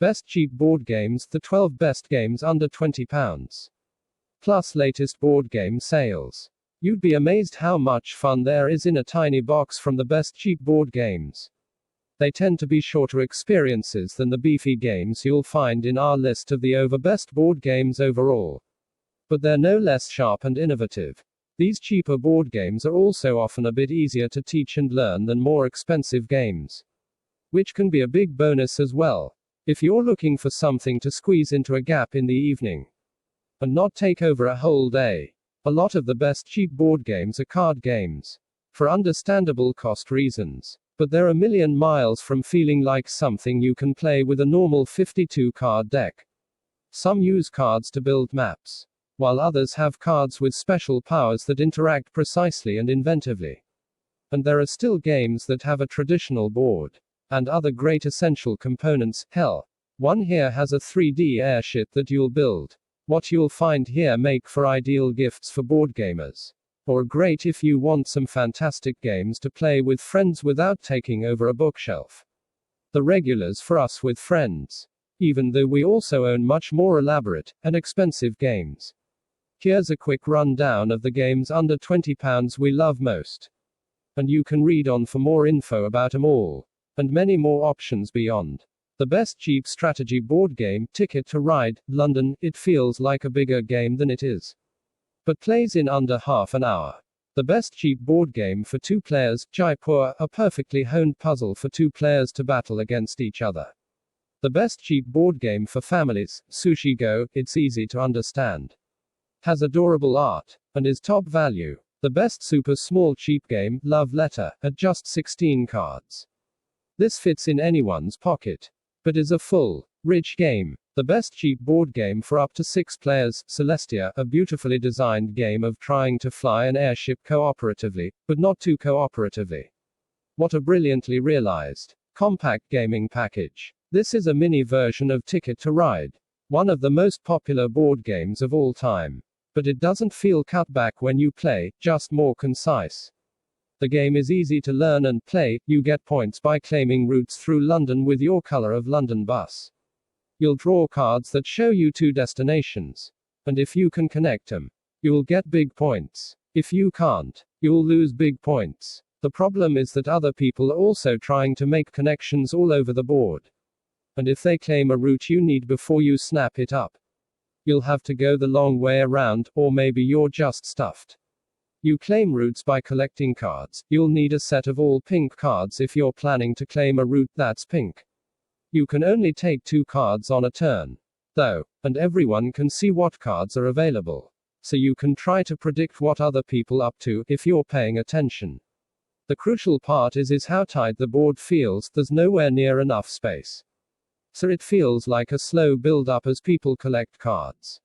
Best cheap board games, the 12 best games under £20. Plus latest board game sales. You'd be amazed how much fun there is in a tiny box from the best cheap board games. They tend to be shorter experiences than the beefy games you'll find in our list of the over best board games overall. But they're no less sharp and innovative. These cheaper board games are also often a bit easier to teach and learn than more expensive games. Which can be a big bonus as well, if you're looking for something to squeeze into a gap in the evening and not take over a whole day. A lot of the best cheap board games are card games. For understandable cost reasons. But they're a million miles from feeling like something you can play with a normal 52 card deck. Some use cards to build maps, while others have cards with special powers that interact precisely and inventively. And there are still games that have a traditional board and other great essential components. Hell, one here has a 3D airship that you'll build. What you'll find here make for ideal gifts for board gamers. Or great if you want some fantastic games to play with friends without taking over a bookshelf. The regulars for us with friends. Even though we also own much more elaborate and expensive games. Here's a quick rundown of the games under £20 we love most. And you can read on for more info about them all. And many more options beyond. The best cheap strategy board game, Ticket to Ride, London. It feels like a bigger game than it is, but plays in under half an hour. The best cheap board game for 2 players, Jaipur, a perfectly honed puzzle for 2 players to battle against each other. The best cheap board game for families, Sushi Go. It's easy to understand, has adorable art, and is top value. The best super small cheap game, Love Letter, at just 16 cards. This fits in anyone's pocket, but is a full, rich game. The best cheap board game for up to 6 players, Celestia, a beautifully designed game of trying to fly an airship cooperatively, but not too cooperatively. What a brilliantly realized, compact gaming package. This is a mini version of Ticket to Ride, one of the most popular board games of all time. But it doesn't feel cut back when you play, just more concise. The game is easy to learn and play. You get points by claiming routes through London with your Colour of London bus. You'll draw cards that show you 2 destinations. And if you can connect them, you'll get big points. If you can't, you'll lose big points. The problem is that other people are also trying to make connections all over the board. And if they claim a route you need before you snap it up, you'll have to go the long way around, or maybe you're just stuffed. You claim routes by collecting cards. You'll need a set of all pink cards if you're planning to claim a route that's pink. You can only take 2 cards on a turn, though, and everyone can see what cards are available. So you can try to predict what other people up to, if you're paying attention. The crucial part is how tight the board feels. There's nowhere near enough space. So it feels like a slow build-up as people collect cards.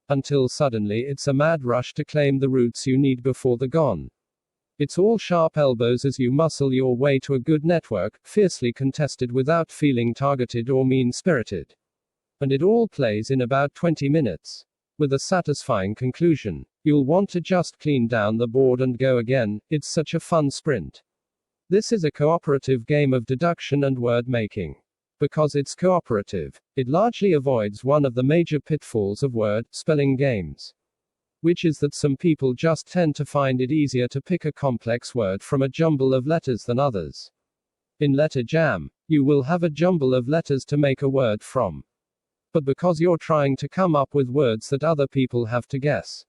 Until suddenly it's a mad rush to claim the routes you need before they're gone. It's all sharp elbows as you muscle your way to a good network, fiercely contested without feeling targeted or mean-spirited. And it all plays in about 20 minutes. With a satisfying conclusion. You'll want to just clean down the board and go again. It's such a fun sprint. This is a cooperative game of deduction and word making. Because it's cooperative, it largely avoids one of the major pitfalls of word spelling games, which is that some people just tend to find it easier to pick a complex word from a jumble of letters than others. In Letter Jam, you will have a jumble of letters to make a word from. But because you're trying to come up with words that other people have to guess,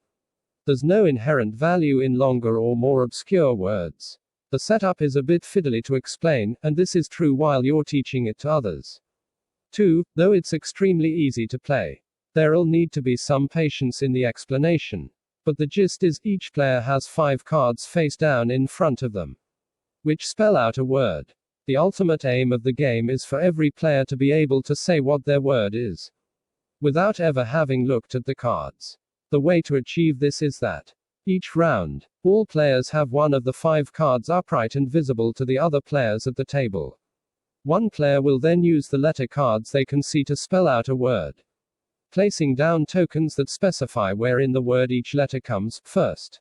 there's no inherent value in longer or more obscure words. The setup is a bit fiddly to explain, and this is true while you're teaching it to others. 2. Though it's extremely easy to play, there'll need to be some patience in the explanation. But the gist is, each player has 5 cards face down in front of them, which spell out a word. The ultimate aim of the game is for every player to be able to say what their word is, without ever having looked at the cards. The way to achieve this is that each round, all players have one of the 5 cards upright and visible to the other players at the table. One player will then use the letter cards they can see to spell out a word, placing down tokens that specify where in the word each letter comes, first,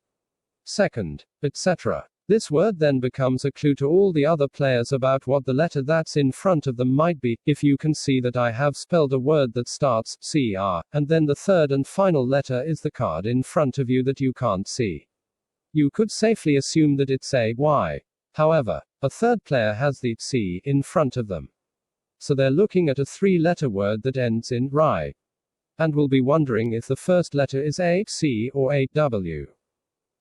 second, etc. This word then becomes a clue to all the other players about what the letter that's in front of them might be. If you can see that I have spelled a word that starts CR, and then the third and final letter is the card in front of you that you can't see, you could safely assume that it's a Y. However, a third player has the C in front of them. So they're looking at a three-letter word that ends in RY, and will be wondering if the first letter is a C or a W.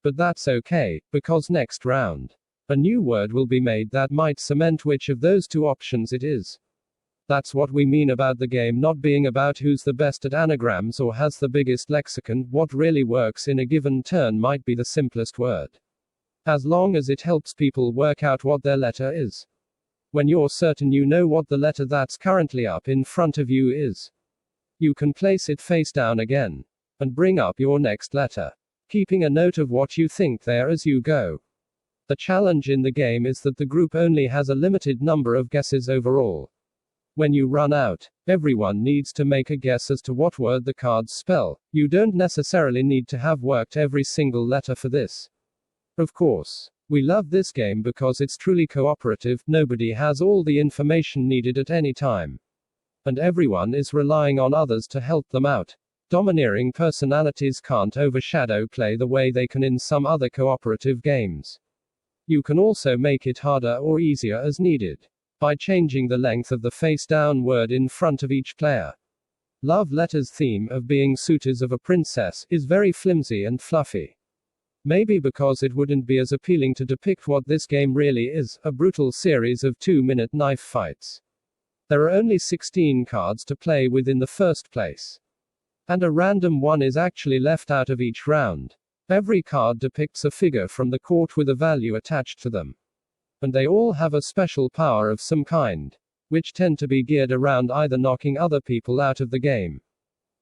But that's okay, because next round, a new word will be made that might cement which of those two options it is. That's what we mean about the game not being about who's the best at anagrams or has the biggest lexicon. What really works in a given turn might be the simplest word, as long as it helps people work out what their letter is. When you're certain you know what the letter that's currently up in front of you is, you can place it face down again, and bring up your next letter, keeping a note of what you think there as you go. The challenge in the game is that the group only has a limited number of guesses overall. When you run out, everyone needs to make a guess as to what word the cards spell. You don't necessarily need to have worked every single letter for this. Of course, we love this game because it's truly cooperative, nobody has all the information needed at any time, and everyone is relying on others to help them out. Domineering personalities can't overshadow play the way they can in some other cooperative games. You can also make it harder or easier as needed, by changing the length of the face-down word in front of each player. Love Letter's theme of being suitors of a princess is very flimsy and fluffy. Maybe because it wouldn't be as appealing to depict what this game really is, a brutal series of 2-minute knife fights. There are only 16 cards to play with in the first place, and a random one is actually left out of each round. Every card depicts a figure from the court with a value attached to them, and they all have a special power of some kind, which tend to be geared around either knocking other people out of the game,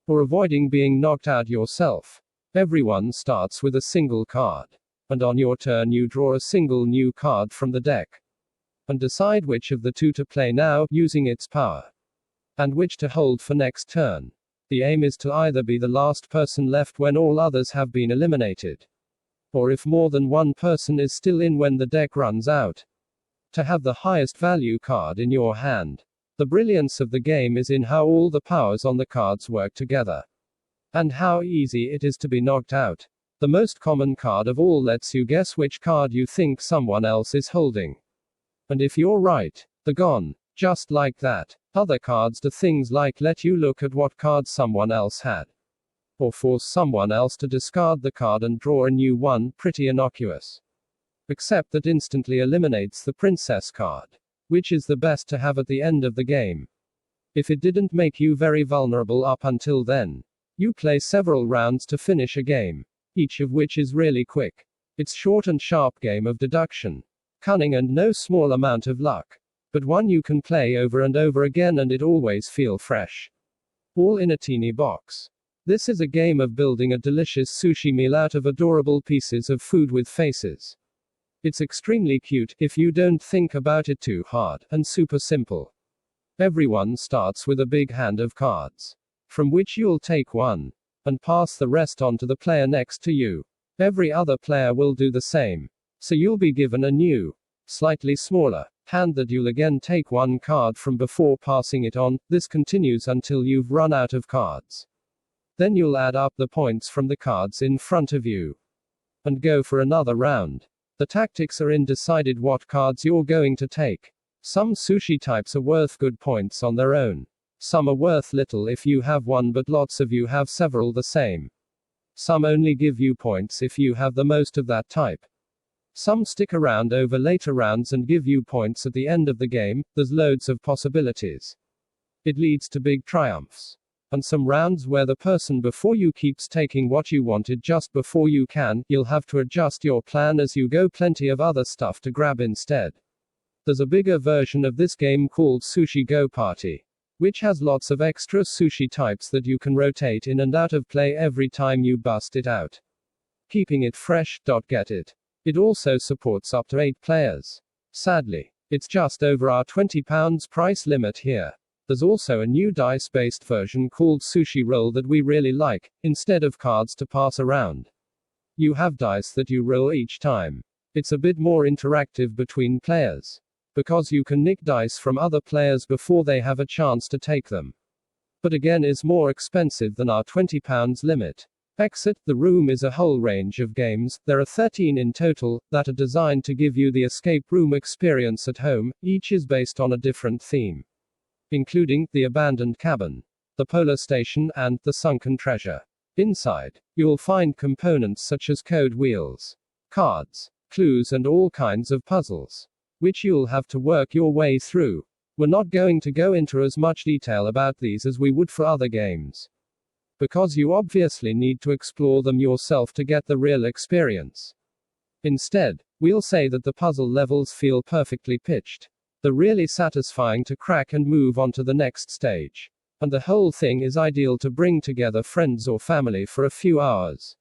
or avoiding being knocked out yourself. Everyone starts with a single card, and on your turn you draw a single new card from the deck, and decide which of the two to play now, using its power, and which to hold for next turn. The aim is to either be the last person left when all others have been eliminated, or if more than one person is still in when the deck runs out, to have the highest value card in your hand. The brilliance of the game is in how all the powers on the cards work together, and how easy it is to be knocked out. The most common card of all lets you guess which card you think someone else is holding, and if you're right, they're gone. Just like that. Other cards do things like let you look at what card someone else had, or force someone else to discard the card and draw a new one. Pretty innocuous. Except that instantly eliminates the princess card, which is the best to have at the end of the game. If it didn't make you very vulnerable up until then, you play several rounds to finish a game, each of which is really quick. It's short and sharp game of deduction, cunning and no small amount of luck, but one you can play over and over again and it always feel fresh. All in a teeny box. This is a game of building a delicious sushi meal out of adorable pieces of food with faces. It's extremely cute, if you don't think about it too hard, and super simple. Everyone starts with a big hand of cards, from which you'll take one, and pass the rest on to the player next to you. Every other player will do the same, so you'll be given a new, slightly smaller hand that you'll again take one card from before passing it on. This continues until you've run out of cards. Then you'll add up the points from the cards in front of you, and go for another round. The tactics are in decided what cards you're going to take. Some sushi types are worth good points on their own. Some are worth little if you have one, but lots of you have several the same. Some only give you points if you have the most of that type. Some stick around over later rounds and give you points at the end of the game. There's loads of possibilities. It leads to big triumphs, and some rounds where the person before you keeps taking what you wanted just before you can. You'll have to adjust your plan as you go. Plenty of other stuff to grab instead. There's a bigger version of this game called Sushi Go Party, which has lots of extra sushi types that you can rotate in and out of play every time you bust it out, keeping it fresh. Get it? It also supports up to 8 players. Sadly, it's just over our £20 price limit here. There's also a new dice-based version called Sushi Roll that we really like. Instead of cards to pass around, you have dice that you roll each time. It's a bit more interactive between players. Because you can nick dice from other players before they have a chance to take them. But again is more expensive than our £20 limit. Exit the room is a whole range of games, there are 13 in total, that are designed to give you the escape room experience at home, each is based on a different theme. Including, the abandoned cabin, the polar station, and the sunken treasure. Inside, you'll find components such as code wheels, cards, clues and all kinds of puzzles, which you'll have to work your way through. We're not going to go into as much detail about these as we would for other games, because you obviously need to explore them yourself to get the real experience. Instead, we'll say that the puzzle levels feel perfectly pitched. They're really satisfying to crack and move on to the next stage. And the whole thing is ideal to bring together friends or family for a few hours.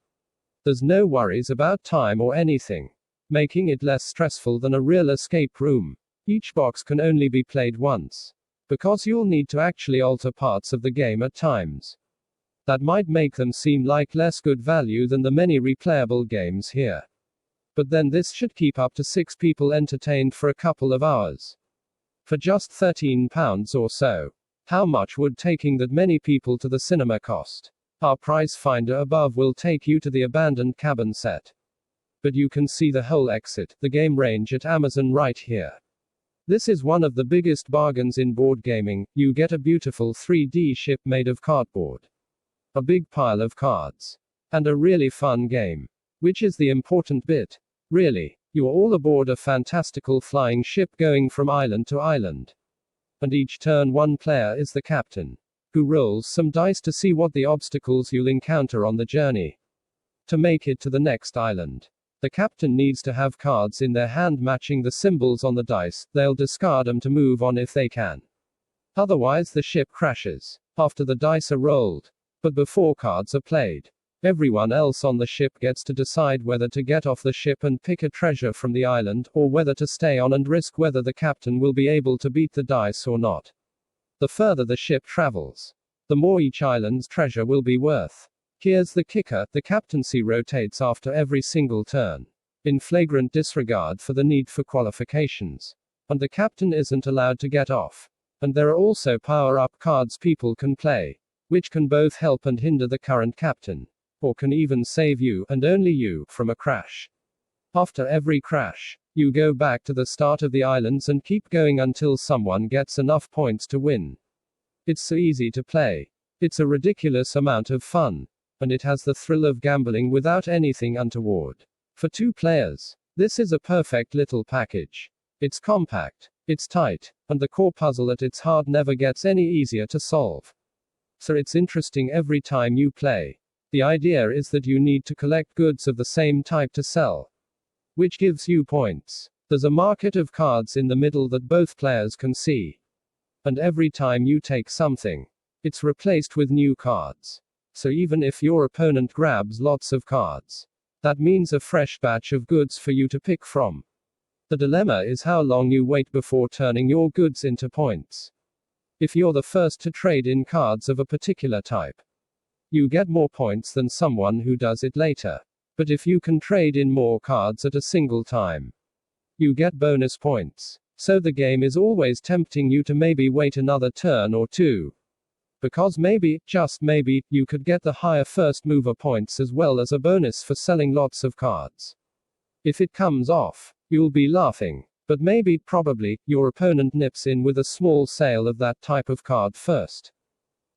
There's no worries about time or anything, making it less stressful than a real escape room. Each box can only be played once, because you'll need to actually alter parts of the game at times. That might make them seem like less good value than the many replayable games here. But then this should keep up to 6 people entertained for a couple of hours. For just £13 or so. How much would taking that many people to the cinema cost? Our price finder above will take you to the abandoned cabin set. But you can see the whole Exit, the game range at Amazon right here. This is one of the biggest bargains in board gaming. You get a beautiful 3D ship made of cardboard, a big pile of cards, and a really fun game. Which is the important bit. Really, you're all aboard a fantastical flying ship going from island to island. And each turn one player is the captain, who rolls some dice to see what the obstacles you'll encounter on the journey. To make it to the next island, the captain needs to have cards in their hand matching the symbols on the dice. They'll discard them to move on if they can. Otherwise the ship crashes, after the dice are rolled. But before cards are played, everyone else on the ship gets to decide whether to get off the ship and pick a treasure from the island, or whether to stay on and risk whether the captain will be able to beat the dice or not. The further the ship travels, the more each island's treasure will be worth. Here's the kicker, the captaincy rotates after every single turn, in flagrant disregard for the need for qualifications. And the captain isn't allowed to get off. And there are also power-up cards people can play, which can both help and hinder the current captain, or can even save you, and only you, from a crash. After every crash, you go back to the start of the islands and keep going until someone gets enough points to win. It's so easy to play. It's a ridiculous amount of fun. And it has the thrill of gambling without anything untoward. For 2 players, this is a perfect little package. It's compact, it's tight, and the core puzzle at its heart never gets any easier to solve. So it's interesting every time you play. The idea is that you need to collect goods of the same type to sell, which gives you points. There's a market of cards in the middle that both players can see. And every time you take something, it's replaced with new cards. So even if your opponent grabs lots of cards, that means a fresh batch of goods for you to pick from. The dilemma is how long you wait before turning your goods into points. If you're the first to trade in cards of a particular type, you get more points than someone who does it later. But if you can trade in more cards at a single time, you get bonus points. So the game is always tempting you to maybe wait another turn or two. Because maybe, just maybe, you could get the higher first mover points as well as a bonus for selling lots of cards. If it comes off, you'll be laughing. But maybe, probably, your opponent nips in with a small sale of that type of card first,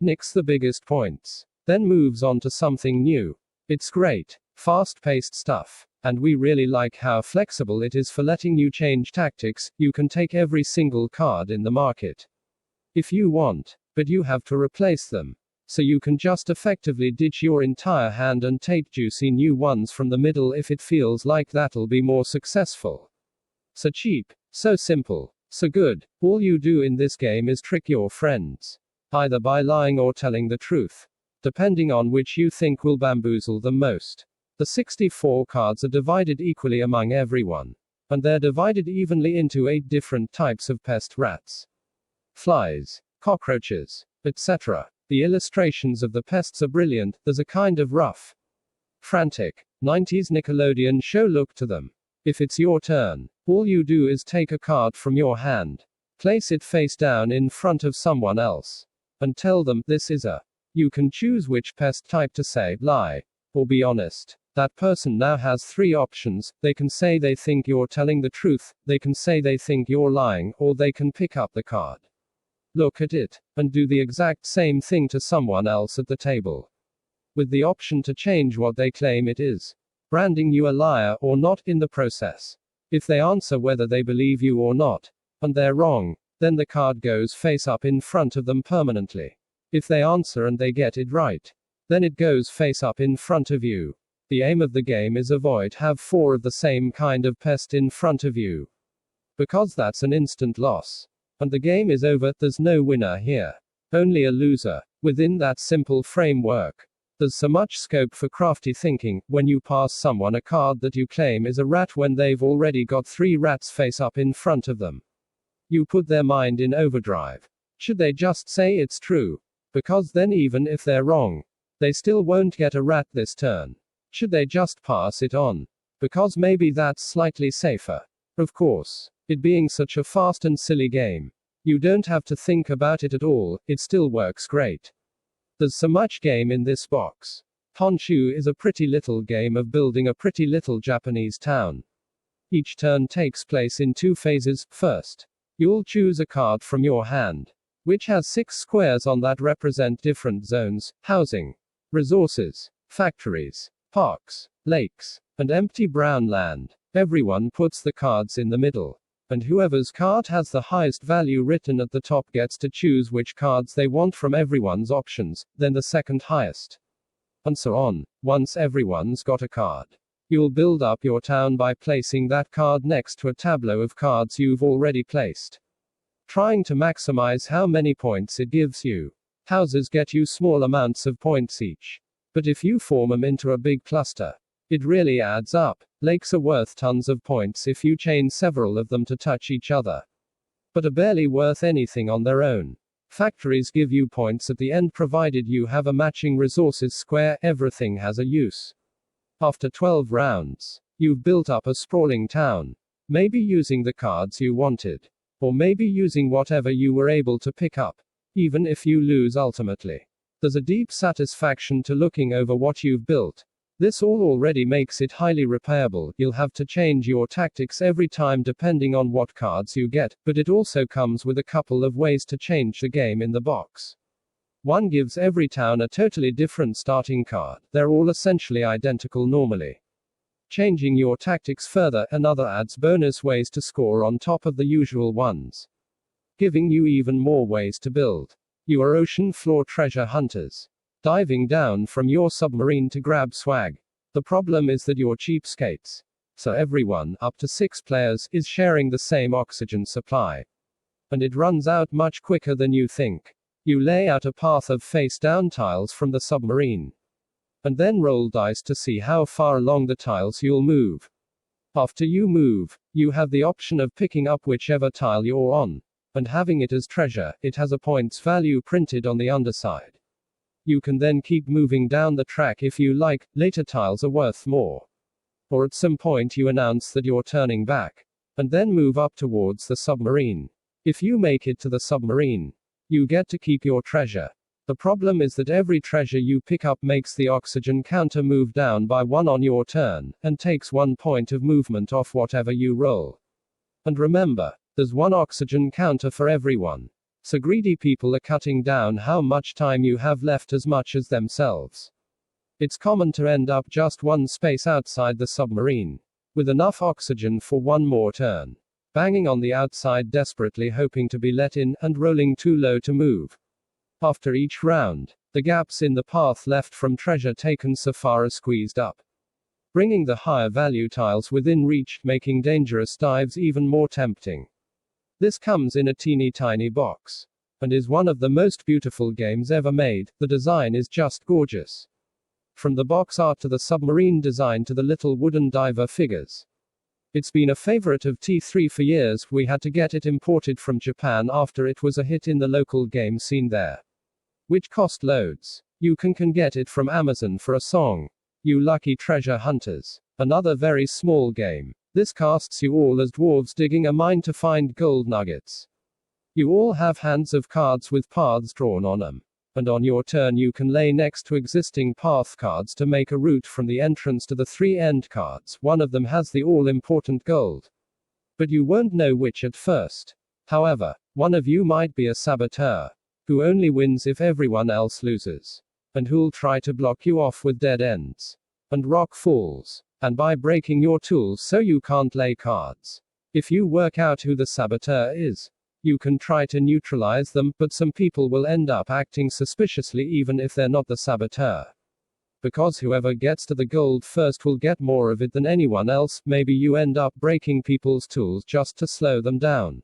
nicks the biggest points, then moves on to something new. It's great, fast-paced stuff. And we really like how flexible it is for letting you change tactics. You can take every single card in the market if you want, but you have to replace them. So you can just effectively ditch your entire hand and take juicy new ones from the middle if it feels like that'll be more successful. So cheap, so simple, so good. All you do in this game is trick your friends, either by lying or telling the truth, depending on which you think will bamboozle them most. The 64 cards are divided equally among everyone, and they're divided evenly into 8 different types of pest: rats, flies, cockroaches, etc. The illustrations of the pests are brilliant. There's a kind of rough, frantic, 90s Nickelodeon show look to them. If it's your turn, all you do is take a card from your hand, place it face down in front of someone else, and tell them, this is a. You can choose which pest type to say, lie, or be honest. That person now has three options. They can say they think you're telling the truth, they can say they think you're lying, or they can pick up the card, look at it, and do the exact same thing to someone else at the table, with the option to change what they claim it is, branding you a liar or not in the process. If they answer whether they believe you or not, and they're wrong, then the card goes face up in front of them permanently. If they answer and they get it right, then it goes face up in front of you. The aim of the game is avoid have 4 of the same kind of pest in front of you, because that's an instant loss. And the game is over. There's no winner here, only a loser. Within that simple framework, there's so much scope for crafty thinking. When you pass someone a card that you claim is a rat when they've already got 3 rats face up in front of them, you put their mind in overdrive. Should they just say it's true? Because then even if they're wrong, they still won't get a rat this turn. Should they just pass it on? Because maybe that's slightly safer. Of course, it being such a fast and silly game, you don't have to think about it at all, it still works great. There's so much game in this box. Honshu is a pretty little game of building a pretty little Japanese town. Each turn takes place in 2 phases. First, you'll choose a card from your hand, which has 6 squares on that represent different zones: housing, resources, factories, parks, lakes, and empty brown land. Everyone puts the cards in the middle, and whoever's card has the highest value written at the top gets to choose which cards they want from everyone's options, then the second highest, and so on. Once everyone's got a card, you'll build up your town by placing that card next to a tableau of cards you've already placed, trying to maximize how many points it gives you. Houses get you small amounts of points each, but if you form them into a big cluster, it really adds up. Lakes are worth tons of points if you chain several of them to touch each other, but are barely worth anything on their own. Factories give you points at the end provided you have a matching resources square. Everything has a use. After 12 rounds, you've built up a sprawling town, maybe using the cards you wanted, or maybe using whatever you were able to pick up. Even if you lose ultimately, there's a deep satisfaction to looking over what you've built. This all already makes it highly repairable. You'll have to change your tactics every time depending on what cards you get, but it also comes with a couple of ways to change the game in the box. One gives every town a totally different starting card. They're all essentially identical normally. Changing your tactics further, another adds bonus ways to score on top of the usual ones, giving you even more ways to build. You are ocean floor treasure hunters, diving down from your submarine to grab swag. The problem is that you're cheapskates, so everyone, up to 6 players, is sharing the same oxygen supply, and it runs out much quicker than you think. You lay out a path of face-down tiles from the submarine, and then roll dice to see how far along the tiles you'll move. After you move, you have the option of picking up whichever tile you're on, and having it as treasure. It has a points value printed on the underside. You can then keep moving down the track if you like. Later tiles are worth more, or at some point you announce that you're turning back, and then move up towards the submarine. If you make it to the submarine, you get to keep your treasure. The problem is that every treasure you pick up makes the oxygen counter move down by 1 on your turn, and takes 1 point of movement off whatever you roll. And remember, there's 1 oxygen counter for everyone, so greedy people are cutting down how much time you have left as much as themselves. It's common to end up just 1 space outside the submarine, with enough oxygen for 1 more turn, banging on the outside desperately hoping to be let in, and rolling too low to move. After each round, the gaps in the path left from treasure taken so far are squeezed up, bringing the higher value tiles within reach, making dangerous dives even more tempting. This comes in a teeny tiny box, and is one of the most beautiful games ever made. The design is just gorgeous. From the box art to the submarine design to the little wooden diver figures. It's been a favorite of T3 for years. We had to get it imported from Japan after it was a hit in the local game scene there, which cost loads. You can get it from Amazon for a song. You lucky treasure hunters. Another very small game, This casts you all as dwarves digging a mine to find gold nuggets. You all have hands of cards with paths drawn on them. And on your turn you can lay next to existing path cards to make a route from the entrance to the 3 end cards. One of them has the all-important gold. But you won't know which at first. However, one of you might be a saboteur, who only wins if everyone else loses, and who'll try to block you off with dead ends and rock falls, and by breaking your tools so you can't lay cards. If you work out who the saboteur is, you can try to neutralize them, but some people will end up acting suspiciously even if they're not the saboteur. Because whoever gets to the gold first will get more of it than anyone else. Maybe you end up breaking people's tools just to slow them down.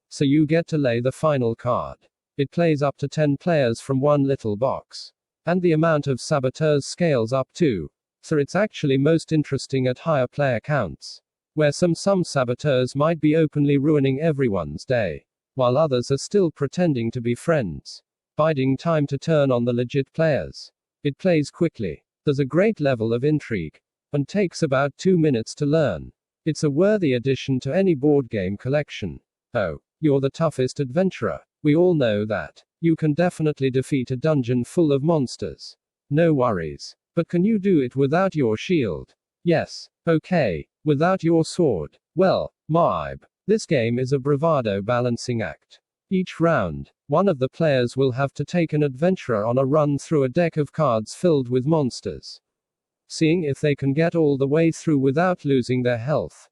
So you get to lay the final card. It plays up to 10 players from one little box. And the amount of saboteurs scales up too. So it's actually most interesting at higher player counts, where some saboteurs might be openly ruining everyone's day, while others are still pretending to be friends, biding time to turn on the legit players. It plays quickly. There's a great level of intrigue, and takes about 2 minutes to learn. It's a worthy addition to any board game collection. Oh, you're the toughest adventurer. We all know that. You can definitely defeat a dungeon full of monsters. No worries. But can you do it without your shield? Yes. Okay. Without your sword? Well, Maib. This game is a bravado balancing act. Each round, one of the players will have to take an adventurer on a run through a deck of cards filled with monsters, seeing if they can get all the way through without losing their health.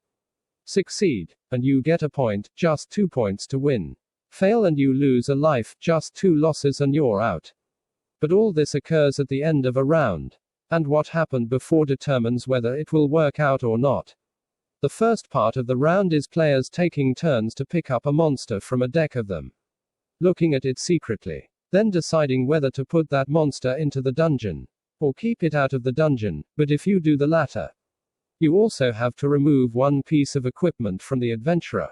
Succeed, and you get a point, just 2 points to win. Fail and you lose a life, just 2 losses and you're out. But all this occurs at the end of a round, and what happened before determines whether it will work out or not. The first part of the round is players taking turns to pick up a monster from a deck of them, looking at it secretly, then deciding whether to put that monster into the dungeon, or keep it out of the dungeon. But if you do the latter, you also have to remove one piece of equipment from the adventurer.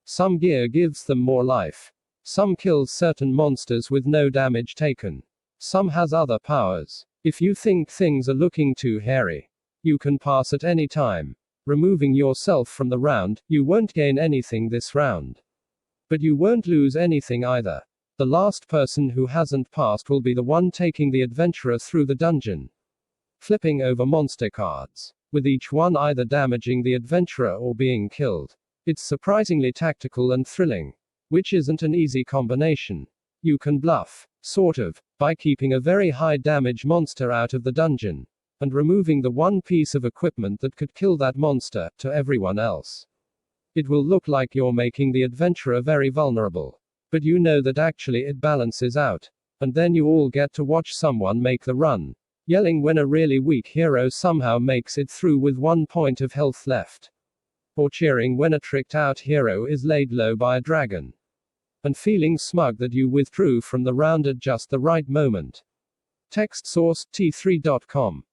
Some gear gives them more life. Some kills certain monsters with no damage taken. Some has other powers. If you think things are looking too hairy, you can pass at any time, removing yourself from the round. You won't gain anything this round, but you won't lose anything either. The last person who hasn't passed will be the one taking the adventurer through the dungeon, flipping over monster cards, with each one either damaging the adventurer or being killed. It's surprisingly tactical and thrilling, which isn't an easy combination. You can bluff, sort of, by keeping a very high damage monster out of the dungeon, and removing the one piece of equipment that could kill that monster, to everyone else. It will look like you're making the adventurer very vulnerable, but you know that actually it balances out. And then you all get to watch someone make the run, yelling when a really weak hero somehow makes it through with 1 point of health left, or cheering when a tricked out hero is laid low by a dragon, and feeling smug that you withdrew from the round at just the right moment. Text source, t3.com.